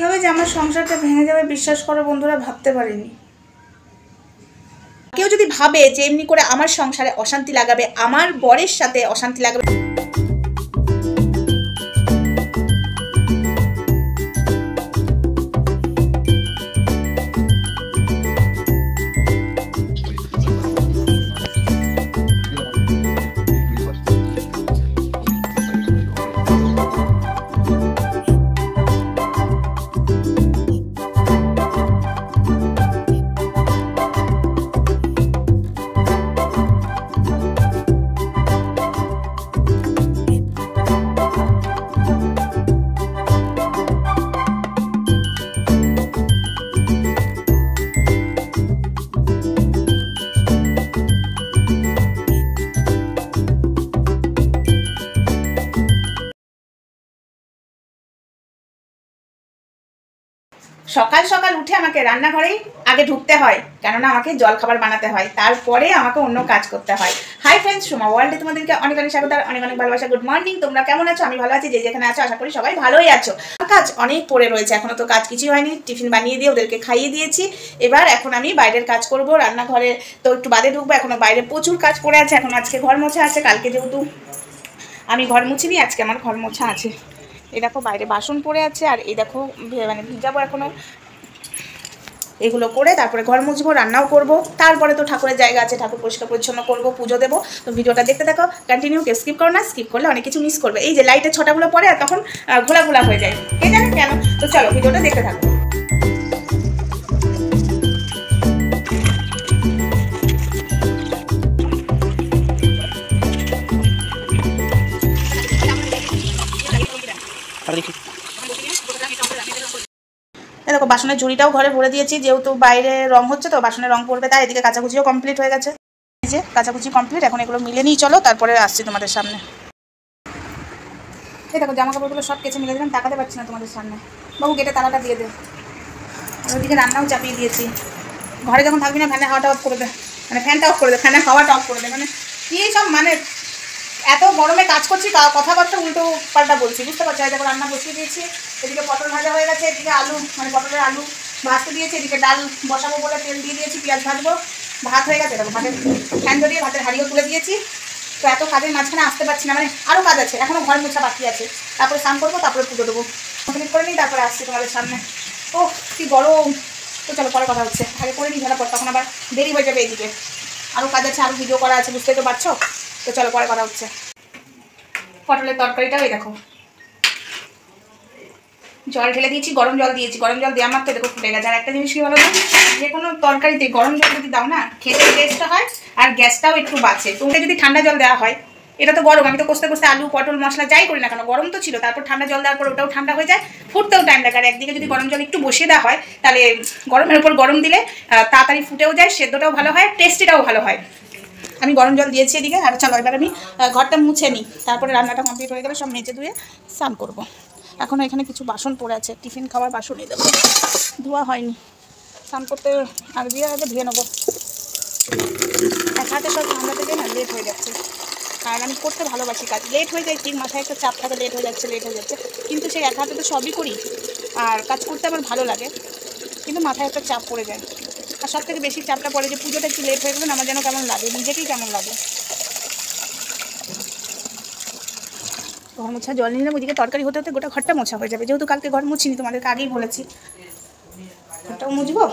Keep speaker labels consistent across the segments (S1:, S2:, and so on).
S1: এইভাবে যে আমার সংসারটা ভেঙে যাবে বিশ্বাস করো বন্ধুরা, ভাবতে পারিনি। কেউ যদি ভাবে যে এমনি করে আমার সংসারে অশান্তি লাগাবে, আমার বরের সাথে অশান্তি লাগাবে, সকাল সকাল উঠে আমাকে রান্নাঘরেই আগে ঢুকতে হয়, কেননা আমাকে জল খাবার বানাতে হয়, তারপরে আমাকে অন্য কাজ করতে হয়। হাই ফ্রেন্ডস, সোমা ওয়ার্ল্ডে তোমাদেরকে অনেক অনেক স্বাগত, অনেক অনেক ভালোবাসা। গুড মর্নিং, তোমরা কেমন আছো? আমি ভালো আছি, যে যেখানে আছো আশা করি সবাই ভালোই আছো। কাজ অনেক পড়ে রয়েছে, এখনো তো কাজ কিছুই হয়নি। টিফিন বানিয়ে দিয়ে ওদেরকে খাইয়ে দিয়েছি, এবার এখন আমি বাইরের কাজ করব। রান্নাঘরে তো একটু বাদে ঢুকবো, এখনো বাইরে প্রচুর কাজ পড়ে আছে। এখন আজকে ঘর মোছা আছে, কালকে যেহেতু আমি ঘর মুছিনি, আজকে আমার ঘর মোছা আছে। এই দেখো বাইরে বাসন পড়ে আছে, আর এই দেখো মানে ভিজাবো এখনো। এগুলো করে তারপরে ঘর মুছবো, রান্নাও করব, তারপরে তো ঠাকুরের জায়গা আছে, ঠাকুর পরিষ্কার পরিচ্ছন্ন করবো, পুজো দেবো। তো ভিডিওটা দেখতে দেখো কন্টিনিউ, কেউ স্কিপ করো না, স্কিপ করলে অনেক কিছু মিস করবে। এই যে লাইটের ছটাগুলো পরে আর তখন ঘোলা ঘোলা হয়ে যায়, কে জানে কেন। তো চলো ভিডিওটা দেখতে থাকো। দেখো বাসনের ঝুড়িটাও ঘরে ভরে দিয়েছি, যেহেতু বাইরে রং হচ্ছে তো বাসনের রং পড়বে, তাই এদিকে কাচাকুচিও কমপ্লিট হয়ে গেছে। এই যে কাচাকুচি কমপ্লিট, এখন এগুলো মিলে নিয়ে চলো, তারপরে আসছি তোমাদের সামনে। এই দেখো জামা কাপড়গুলো সব কেচে মিলে দিলাম, তাকাতে পারছি না তোমাদের সামনে। বাবু গেটে তালাটা দিয়ে দে। আর ওইদিকে রান্নাও চাপিয়ে দিয়েছি। ঘরে যখন থাকবি না ফ্যানের হাওয়াটা অফ করে দে, মানে ফ্যানটা অফ করে দে, ফ্যানের হাওয়াটা অফ করে দে। মানে কী সব, মানে এত গরমে কাজ করছি, কথাবার্তা উল্টো পাল্টা বলছি, বুঝতে পারছি। দেখো রান্না বসিয়ে দিয়েছি, এদিকে পটল ভাজা হয়ে গেছে, এদিকে আলু মানে পটলের আলু ভাজতে দিয়েছি, এদিকে ডাল বসাবো বলে তেল দিয়ে দিয়েছি, পেঁয়াজ ভাজবো, ভাত হয়ে গেছে। দেখো ভাতের ফ্যান ধরিয়ে ভাতের হাঁড়িও তুলে দিয়েছি। তো এত কাজের মাঝখানে আসতে পারছি না, মানে আরও কাজ আছে, এখনও ঘর মোছা বাকি আছে, তারপরে স্নান করবো, তারপরে পুজো দেবো, কমপ্লিট করে নিই, তারপরে আসছি তোমাদের সামনে। ও কী গরম। তো চলো পরে কথা হচ্ছে, আগে করে নিই ঝাড়া পর, তখন আবার দেরি হয়ে যাবে। এইদিকে আরও কাজ আছে, আরও ভিডিও করা আছে, বুঝতেই তো পারছো। তো চলো পরে কথা হচ্ছে। পটলের তরকারিটাও এই দেখো জল ঢেলে দিয়েছি, গরম জল দিয়েছি, গরম জল দেওয়া মাত্র দেখো ফুটে গেছে। আর একটা জিনিস কি বলো তো, যে কোনো তরকারিতে গরম জল যদি দাও না, খেতে টেস্টটা হয় আর গ্যাসটাও একটু বাঁচে। তোমরা যদি ঠান্ডা জল দেওয়া হয়, এটা তো গরম, আমি তো কষতে কষতে আলু পটল মশলা যাই করি না কেন গরম তো ছিল, তারপর ঠান্ডা জল দেওয়ার পর ওটাও ঠান্ডা হয়ে যায়, ফুটতেও টাইম লাগে। আর একদিকে যদি গরম জল একটু বসিয়ে দেওয়া হয়, তাহলে গরমের উপর গরম দিলে তাড়াতাড়ি ফুটেও যায়, সেদ্ধটাও ভালো হয়, টেস্টিটাও ভালো হয়। আমি গরম জল দিয়েছি এদিকে। আর চলো এবার আমি ঘরটা মুছে নিই, তারপরে রান্নাটা কমপ্লিট হয়ে গেলে সব মেজে ধুয়ে স্নান করবো। এখনও এখানে কিছু বাসন পড়ে আছে, টিফিন খাওয়ার বাসনই দেবো, ধোয়া হয়নি। স্নান করতে আগে ধুয়ে নেবো। এক হাতে সব সামলাতে গিয়ে না লেট হয়ে যাচ্ছে, আর আমি করতে ভালোবাসি কাজ, লেট হয়ে যায় ঠিক, মাথায় একটা চাপ থাকে, লেট হয়ে যাচ্ছে, কিন্তু সেই এক হাতে তো সবই করি, আর কাজ করতে আমার ভালো লাগে, কিন্তু মাথায় একটা চাপ পড়ে যায়। আর সব থেকে বেশি চাপটা পড়ে যে পুজোটা একটু লেট হয়ে গেলে আমার যেন কেমন লাগে, নিজেকেই কেমন লাগে। ঘর মোছা জল নিলাম, ওইদিকে তরকারি হতে হতে গোটা ঘরটা মোছা হয়ে যাবে, যেহেতু কালকে ঘর মুছিনি, তোমাদেরকে আগেই বলেছি। ঘরটাও মুছবো।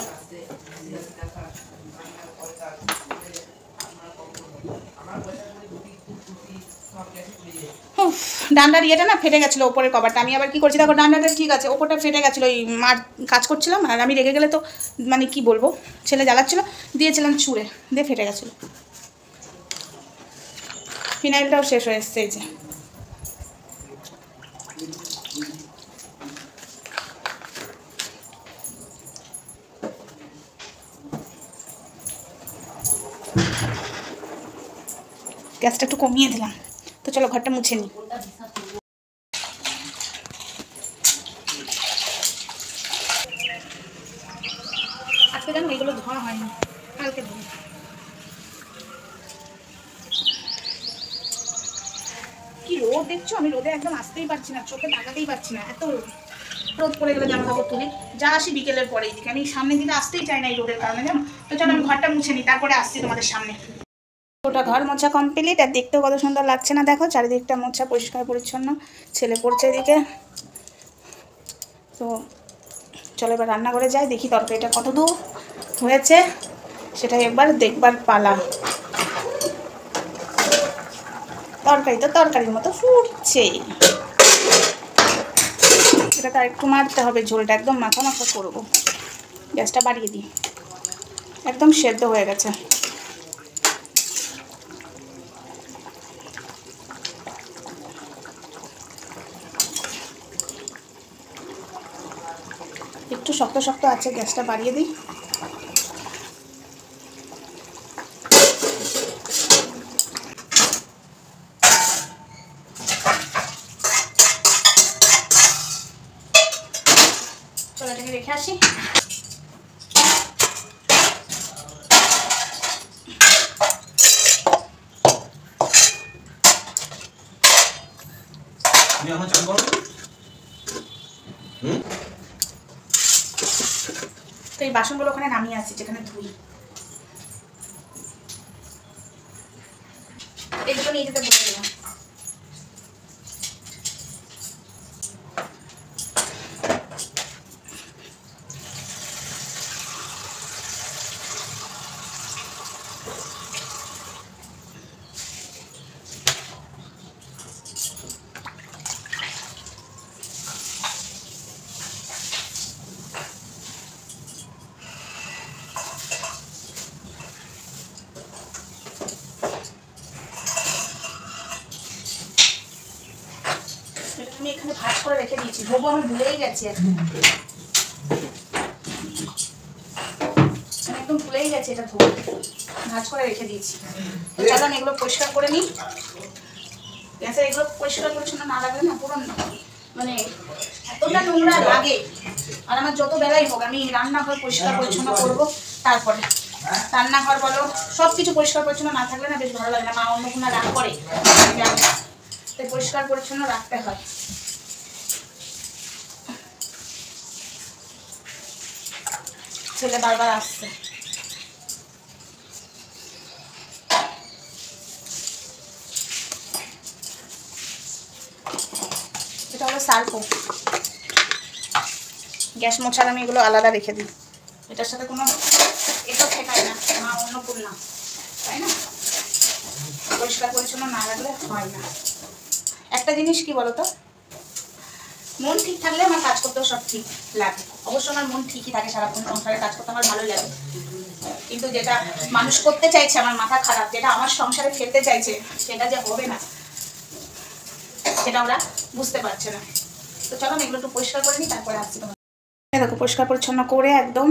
S1: ডান্ডার ইয়েটা না ফেটে গেছিলো, ওপরের কভারটা। আমি আবার কি করছি দেখো, ডান্ডাটা ঠিক আছে, ওপরটা ফেটে গেছিলো, ওই মার কাজ করছিলাম, আর আমি রেগে গেলে তো মানে কি বলবো, ছেলে জ্বালাচ্ছিলো, দিয়েছিলাম ছুঁড়ে, দিয়ে ফেটে গেছিলো। ফিনাইলটাও শেষ হয়ে এসছে, এই যে গ্যাসটা একটু কমিয়ে দিলাম। তো চলো ঘরটা মুছে নিই। আজকে জানো এগুলো ধোয়া হয়নি, কালকে ধোয়া। কি রোদ দেখছো, আমি রোদে একদম আসতেই পারছি না, চোখে তাকাতেই পারছি না, এত রোদ। রোদ পড়ে গেলে জামা কাপড় তুলি, যা আসি বিকেলের পরেই দিকে। আমি সামনে দিকে আসতেই চাই না এই রোদের কারণে, জানো তো। চলো আমি ঘরটা মুছে নিই, তারপরে আসছি তোমাদের সামনে। ওটা ঘর মোছা কমপ্লিট, আর দেখতেও কত সুন্দর লাগছে না দেখো, চারিদিকটা মোছা পরিষ্কার পরিচ্ছন্ন। ছেলে পড়ছে এদিকে। তো চলো এবার রান্নাঘরে যাই, দেখি তরকারিটা কত দূর হয়েছে সেটা একবার দেখবার পালা। তরকারি তো তরকারির মতো ফুটছে, এটা তো একটু মারতে হবে, ঝোলটা একদম মাখা মাখা করবো। গ্যাসটা বাড়িয়ে দিই, একদম সেদ্ধ হয়ে গেছে। একটু শক্ত শক্ত আছে, গ্যাসটা বাড়িয়ে দিই। চলো এটাকে রেখে আসি। তো এই বাসনগুলো ওখানে নামিয়ে আছি, যেখানে ধুই। এগুলো নিয়ে যেতে বলে দিলাম। আমি এখানে ভাজ করে রেখে দিয়েছি, ধোবো আমি ভুলেই গেছি, একদম ভুলেই গেছি এটা ধোবো, ভাজ করে রেখে দিয়েছি। চলো আমি এগুলো পরিষ্কার করে নিই। গ্যাসে এগুলো পরিষ্কার পরিচ্ছন্ন না লাগলে না পুরো মানে এতটা নোংরা লাগে। আর আমার যত বেলাই হোক আমি রান্নাঘর পরিষ্কার পরিচ্ছন্ন করবো। তারপরে রান্নাঘর বলো সব কিছু পরিষ্কার পরিচ্ছন্ন না থাকলে না বেশ ভালো লাগে না। মা অন্নপূর্ণা রাগ করে, তাই পরিষ্কার পরিচ্ছন্ন রাখতে হয়। ছেলে বারবার আসছে। এটা হলো সার্ফো। গ্যাস মোছার আমি এগুলো আলাদা রেখে দিই, এটার সাথে কোনো এটা ঠেকায় না। মা অন্নপূর্ণা, তাই না? পরিষ্কার পরিচ্ছন্ন না রাখলে হয় না। একটা জিনিস কি বলতো, মন ঠিক থাকলে আমার কাজ করতেও সব ঠিক লাগে। অবশ্য আমার মন ঠিকই থাকে, সারাক্ষণ সংসারে কাজ করতে আমার ভালোই লাগে। কিন্তু যেটা মানুষ করতে চাইছে, আমার মাথা খারাপ, যেটা আমার সংসারে ফেলতে চাইছে সেটা যে হবে না, সেটা ওরা বুঝতে পারছে না। তো চলো আমি এগুলো একটু পরিষ্কার করে নিই, তারপরে আসছি তোমার। দেখো পরিষ্কার পরিচ্ছন্ন করে একদম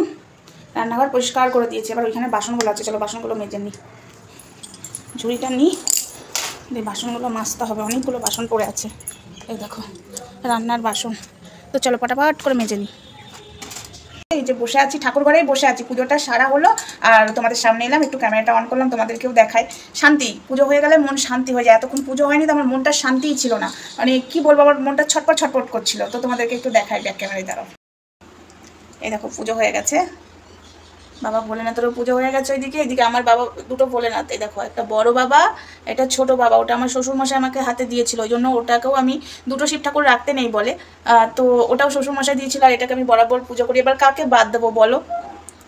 S1: রান্নাঘর পরিষ্কার করে দিয়েছি। এবার ওইখানে বাসনগুলো আছে, চলো বাসনগুলো মেজে নিই। ঝুড়িটা নিই, দিয়ে বাসনগুলো মাজতে হবে, অনেকগুলো বাসন পড়ে আছে। এই দেখো রান্নার বাসন, তো চলো পটাপট করে মেজে নিই। এই যে বসে আছি, ঠাকুর ঘরেই বসে আছি, পুজোটা সারা হলো আর তোমাদের সামনে এলাম, একটু ক্যামেরাটা অন করলাম, তোমাদেরকেও দেখাই। শান্তি, পুজো হয়ে গেলে মন শান্তি হয়ে যায়। এতক্ষণ পুজো হয়নি তো আমার মনটা শান্তিই ছিল না, মানে কি বলবো, আমার মনটা ছটপট ছটপট করছিল। তো তোমাদেরকে একটু দেখাই ব্যাক ক্যামেরায়, দাঁড়াও। এই দেখো পুজো হয়ে গেছে, বাবা ভোলেনাথেরও পুজো হয়ে গেছে ওইদিকে। এদিকে আমার বাবা দুটো ভোলেনাথ, এই দেখো একটা বড় বাবা, এটা ছোট বাবা। ওটা আমার শ্বশুরমশাই আমাকে হাতে দিয়েছিল, ওই জন্য ওটাকেও আমি দুটো শিব ঠাকুর রাখতে নেই বলে, তো ওটাও শ্বশুরমশাই দিয়েছিল। আর এটাকে আমি বরাবর পুজো করি। এবার কাকে বাদ দেবো বলো,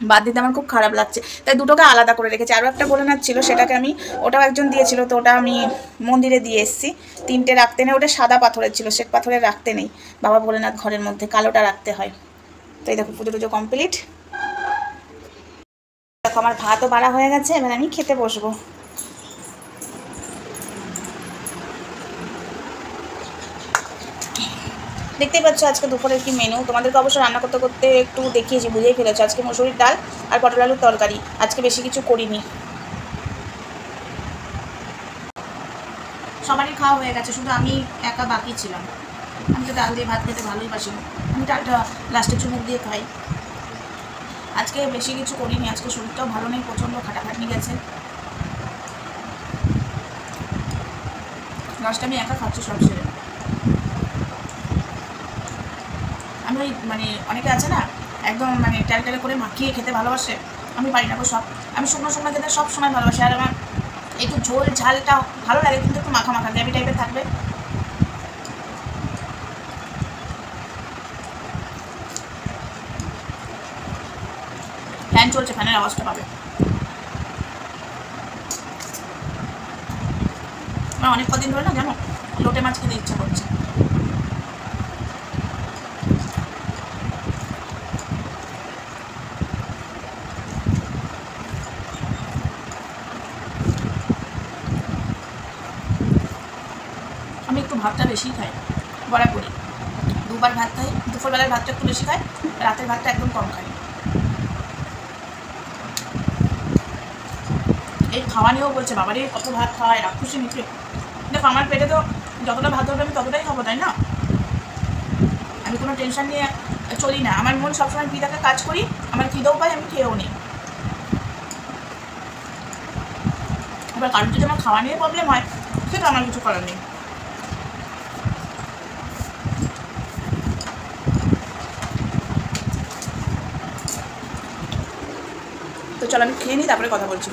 S1: বাদ দিতে আমার খুব খারাপ লাগছে, তাই দুটোকে আলাদা করে রেখেছি। আরও একটা ভোলেনাথ ছিল, সেটাকে আমি, ওটাও একজন দিয়েছিল, তো ওটা আমি মন্দিরে দিয়ে এসেছি। তিনটে রাখতে নেই, ওটা সাদা পাথরের ছিল, শ্বেত পাথরের রাখতে নেই। বাবা ভোলেনাথ ঘরের মধ্যে কালোটা রাখতে হয়। তো এই দেখো পুজো টুজো কমপ্লিট। দেখো আমার ভাতও বাড়া হয়ে গেছে, এবার আমি খেতে বসবো। দেখতেই পাচ্ছ আজকে দুপুরের কি মেনু। তোমাদেরকে অবশ্য রান্না করতে করতে একটু দেখিয়েছি, বুঝেই ফেলেছো। আজকে মসুরির ডাল আর পটল আলুর তরকারি, আজকে বেশি কিছু করিনি। সবারই খাওয়া হয়ে গেছে, শুধু আমি একা বাকি ছিলাম। আমি তো ডাল দিয়ে ভাত খেতে ভালোই বাসি, আমি ডালটা লাস্টে চুমুক দিয়ে খাই। আজকে বেশি কিছু করিনি, আজকে শরীরটাও ভালো নেই, প্রচণ্ড খাটাখাটনি গেছে। লাস্টে আমি একা খাচ্ছি সব ছেড়ে। আমি ওই মানে অনেকে আছে না একদম মানে টেলে করে মাখিয়ে খেতে ভালোবাসে, আমি পারি না গো সব। আমি শুকনো শুকনো খেতে সব সময় ভালোবাসি। আর আমার একটু ঝোল ঝালটা ভালো লাগে, কিন্তু একটু মাখা মাখা গ্রেভি টাইপের থাকবে। ফ্যান চলছে, ফ্যানের আওয়াজটা পাবে। আমার অনেক কদিন ধরে না জানো লোটে মাছ খেতে ইচ্ছা করছে। আমি একটু ভাতটা বেশি খাই বরাবরই, দুবার ভাত খাই। দুপুরবেলার ভাতটা একটু বেশি খাই, রাতের ভাতটা একদম কম খাই। এই খাওয়া নিয়েও বলছে বাবারে কত ভাত খাওয়ায়, রাক্ষসী মিত্রে। দেখো আমার পেটে তো যতটা ভাত ধরবে আমি ততটাই খাবো, তাই না? আমি কোনো টেনশন নিয়ে চলি না। আমার মন সবসময় ফ্রিটাকে কাজ করি, আমার খিদেও পাই, আমি খেয়েও নিই। এবার কারোর যদি আমার খাওয়া নিয়ে প্রবলেম হয় সেটা আমার কিছু করার নেই। তো চলো আমি খেয়ে নিই, তারপরে কথা বলছি।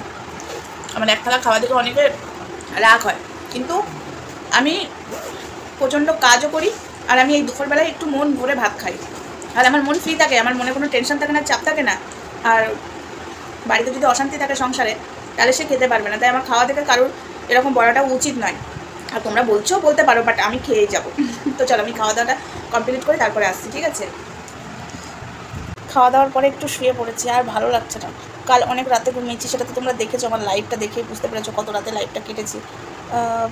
S1: আমার এক থালা খাওয়া দেখে অনেকের রাগ হয়, কিন্তু আমি প্রচণ্ড কাজও করি, আর আমি এই দুপুরবেলায় একটু মন ভরে ভাত খাই। আর আমার মন ফ্রি থাকে, আমার মনে কোনো টেনশন থাকে না, চাপ থাকে না। আর বাড়িতে যদি অশান্তি থাকে সংসারে, তাহলে সে খেতে পারবে না। তাই আমার খাওয়া দেখে কারোর এরকম বলাটা উচিত নয়। আর তোমরা বলছো বলতে পারো, বাট আমি খেয়েই যাবো। তো চলো আমি খাওয়া দাওয়াটা কমপ্লিট করে তারপরে আসছি, ঠিক আছে? খাওয়া দাওয়ার পরে একটু শুয়ে পড়েছি, আর ভালো লাগছে না। কাল অনেক রাতে ঘুমিয়েছি, সেটা তো তোমরা দেখেছো, আমার লাইভটা দেখেই বুঝতে পেরেছো কত রাতে লাইভটা কেটেছি।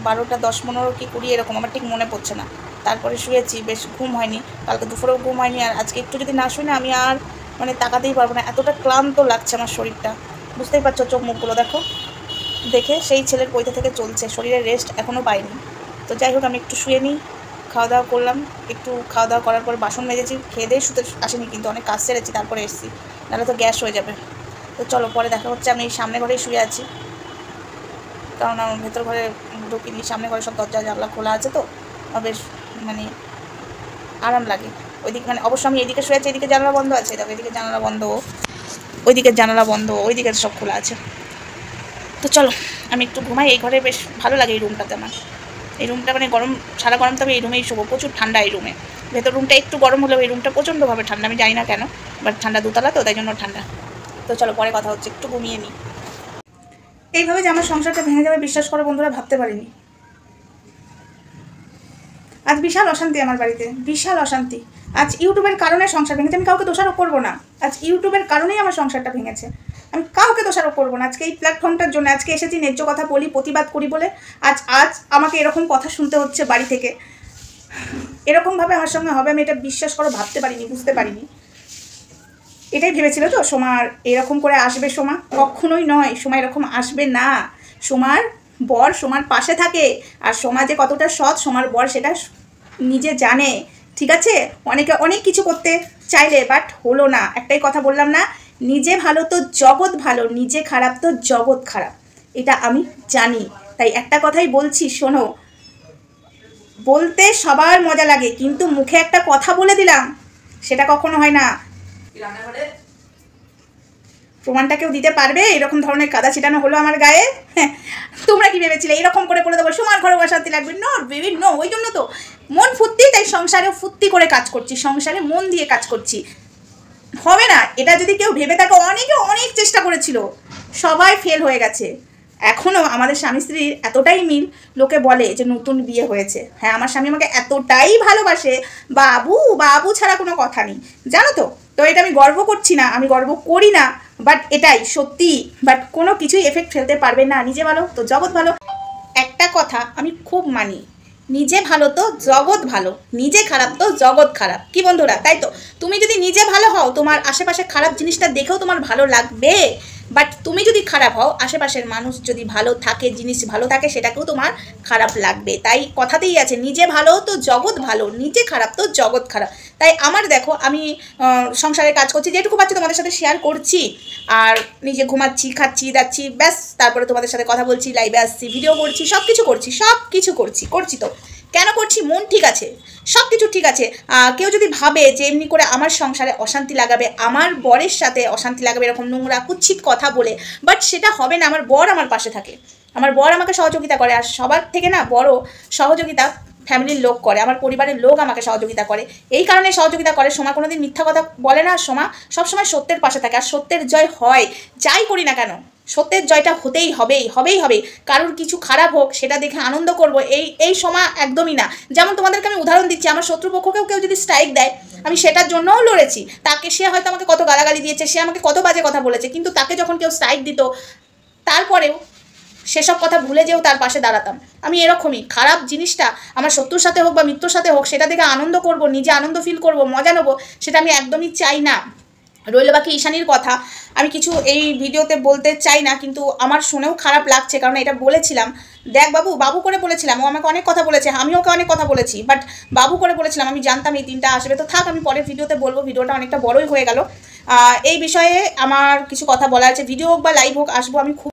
S1: 12টা 10, 15 কি 20 এরকম, আমার ঠিক মনে পড়ছে না। তারপরে শুয়েছি, বেশ ঘুম হয়নি, কালকে দুপুরেও ঘুম হয়নি। আর আজকে একটু যদি না শুই না, আমি আর মানে তাকাতেই পারবো না, এতটা ক্লান্ত লাগছে আমার শরীরটা। বুঝতেই পারছো, চোখ মুখগুলো দেখো, দেখে সেই ছেলের পৈতে থেকে চলছে, শরীরের রেস্ট এখনও পাইনি। তো যাই হোক আমি একটু শুয়ে নিই। খাওয়া দাওয়া করলাম, একটু খাওয়া দাওয়া করার পর বাসন মেজেছি, খেয়ে দিয়ে শুতে আসিনি, কিন্তু অনেক কাজ সেরেছি তারপরে এসেছি, নাহলে তো গ্যাস হয়ে যাবে। তো চলো পরে দেখা হচ্ছে। আমি এই সামনে ঘরেই শুয়ে আছি, কারণ আমার ভেতর ঘরে ঢুকিনি, সামনে ঘরে সব দরজা জানলা খোলা আছে, তো বেশ মানে আরাম লাগে ওইদিকে। মানে অবশ্য আমি এইদিকে শুয়ে আছি, এদিকে জানালা বন্ধ আছে, দেখো এদিকে জানালা বন্ধ, ওইদিকে জানালা বন্ধ, ওইদিকে সব খোলা আছে। তো চলো আমি একটু ঘুমাই। এই ঘরে বেশ ভালো লাগে, এই রুমটাতে আমার। এই রুমটা মানে গরম, সারা গরম তো আমি এই রুমেই শোবো, প্রচুর ঠান্ডা এই রুমে। ভেতর রুমটা একটু গরম হলেও এই রুমটা প্রচণ্ডভাবে ঠান্ডা, আমি জানি না কেন, বাট ঠান্ডা, দুতলা তো, তাই জন্য ঠান্ডা। তো চলো পরে কথা হচ্ছে, একটু ঘুমিয়ে নিই। এইভাবে যে আমার সংসারটা ভেঙে যাবে বিশ্বাস করো বন্ধুরা, ভাবতে পারিনি। আজ বিশাল অশান্তি আমার বাড়িতে, বিশাল অশান্তি। আজ ইউটিউবের কারণে সংসার ভেঙেছে, আমি কাউকে দোষারোপ করবো না। আজ ইউটিউবের কারণেই আমার সংসারটা ভেঙেছে, আমি কাউকে দোষারোপ করবো না। আজকে এই প্ল্যাটফর্মটার জন্য আজকে এসেছি, ন্যায্য কথা বলি, প্রতিবাদ করি বলে আজ আমাকে এরকম কথা শুনতে হচ্ছে বাড়ি থেকে। এরকমভাবে আমার সঙ্গে হবে আমি এটা বিশ্বাস করো ভাবতে পারিনি, বুঝতে পারিনি। এটাই ভেবেছিল তো সোমার এরকম করে আসবে, সোমা কখনোই নয়, সোমা এরকম আসবে না। সোমার বর সোমার পাশে থাকে, আর সোমা যে কতটা সৎ সোমার বর সেটা নিজে জানে, ঠিক আছে? অনেকে অনেক কিছু করতে চাইলে, বাট হলো না। একটাই কথা বললাম না, নিজে ভালো তো জগৎ ভালো, নিজে খারাপ তো জগৎ খারাপ, এটা আমি জানি। তাই একটা কথাই বলছি, শোনো, বলতে সবার মজা লাগে, কিন্তু মুখে একটা কথা বলে দিলাম সেটা কখনো হয় না। প্রমাণটা কেউ দিতে পারবে? এরকম ধরনের কাদা ছিটানো হলো আমার গায়ে। তোমরা কি ভেবেছিলে এরকম করে বলে দেবো সোমার ঘরে অশান্তি লাগবে? No baby no. ওই জন্য তো মন ফুর্তি, তাই সংসারে ফুর্তি করে কাজ করছি, সংসারে মন দিয়ে কাজ করছি। হবে না এটা যদি কেউ ভেবে থাকে। অনেকে অনেক চেষ্টা করেছিল, সবাই ফেল হয়ে গেছে। এখনও আমাদের স্বামী স্ত্রীর এতটাই মিল, লোকে বলে যে নতুন বিয়ে হয়েছে। হ্যাঁ, আমার স্বামী আমাকে এতটাই ভালোবাসে, বাবু বাবু ছাড়া কোনো কথা নেই, জানো তো। তো এটা আমি গর্ব করছি না, আমি গর্ব করি না, বাট এটাই সত্যি। বাট কোনো কিছুই এফেক্ট ফেলতে পারবে না। নিজে ভালো তো জগৎ ভালো, একটা কথা আমি খুব মানি, নিজে ভালো তো জগৎ ভালো, নিজে খারাপ তো জগৎ খারাপ। কি বন্ধুরা, তাই তো? তুমি যদি নিজে ভালো হও, তোমার আশেপাশে খারাপ জিনিসটা দেখেও তোমার ভালো লাগবে। বাট তুমি যদি খারাপ হও, আশেপাশের মানুষ যদি ভালো থাকে, জিনিস ভালো থাকে, সেটাকেও তোমার খারাপ লাগবে। তাই কথাতেই আছে, নিজে ভালো তো জগৎ ভালো, নিজে খারাপ তো জগৎ খারাপ। তাই আমার দেখো, আমি সংসারের কাজ করছি, যেটুকু পাচ্ছি তোমাদের সাথে শেয়ার করছি, আর নিজে ঘুমাচ্ছি, খাচ্ছি, যাচ্ছি, ব্যাস। তারপরে তোমাদের সাথে কথা বলছি, লাইভে আসছি, ভিডিও করছি, সব কিছু করছি তো। কেন করছি? মন ঠিক আছে, সব কিছু ঠিক আছে। কেউ যদি ভাবে যে এমনি করে আমার সংসারে অশান্তি লাগাবে, আমার বরের সাথে অশান্তি লাগাবে এরকম নোংরা কুৎসিত কথা বলে, বাট সেটা হবে না। আমার বর আমার পাশে থাকে, আমার বর আমাকে সহযোগিতা করে। আর সবার থেকে না বড় সহযোগিতা ফ্যামিলির লোক করে, আমার পরিবারের লোক আমাকে সহযোগিতা করে। এই কারণে সহযোগিতা করে, সোমা কোনোদিন মিথ্যা কথা বলে না। সোমা সবসময় সত্যের পাশে থাকে, আর সত্যের জয় হয়। যাই করি না কেন সত্যের জয়টা হতেই হবে। কারোর কিছু খারাপ হোক সেটা দেখে আনন্দ করব, এই সোমা একদমই না। যেমন তোমাদেরকে আমি উদাহরণ দিচ্ছি, আমার শত্রুপক্ষকেও কেউ যদি স্ট্রাইক দেয়, আমি সেটার জন্যও লড়েছি। তাকে, সে হয়তো আমাকে কত গালাগালি দিয়েছে, সে আমাকে কত বাজে কথা বলেছে, কিন্তু তাকে যখন কেউ স্ট্রাইক দিত, তারপরেও সেসব কথা ভুলে যেও তার পাশে দাঁড়াতাম। আমি এরকমই, খারাপ জিনিসটা আমার শত্রুর সাথে হোক বা মিত্রর সাথে হোক, সেটা দেখে আনন্দ করব, নিজে আনন্দ ফিল করব, মজা নেবো, সেটা আমি একদমই চাই না। রইল বাকি ঈশানীর কথা, আমি কিছু এই ভিডিওতে বলতে চাই না, কিন্তু আমার শুনেও খারাপ লাগছে, কারণ এটা বলেছিলাম। দেখ বাবু করে বলেছিলাম, ও আমাকে অনেক কথা বলেছে, আমি ওকে অনেক কথা বলেছি, বাট বাবু করে বলেছিলাম। আমি জানতাম এই দিনটা আসবে, তো থাক, আমি পরের ভিডিওতে বলবো। ভিডিওটা অনেকটা বড়ই হয়ে গেল। এই বিষয়ে আমার কিছু কথা বলা আছে, ভিডিও হোক বা লাইভ হোক আসবো আমি। খুব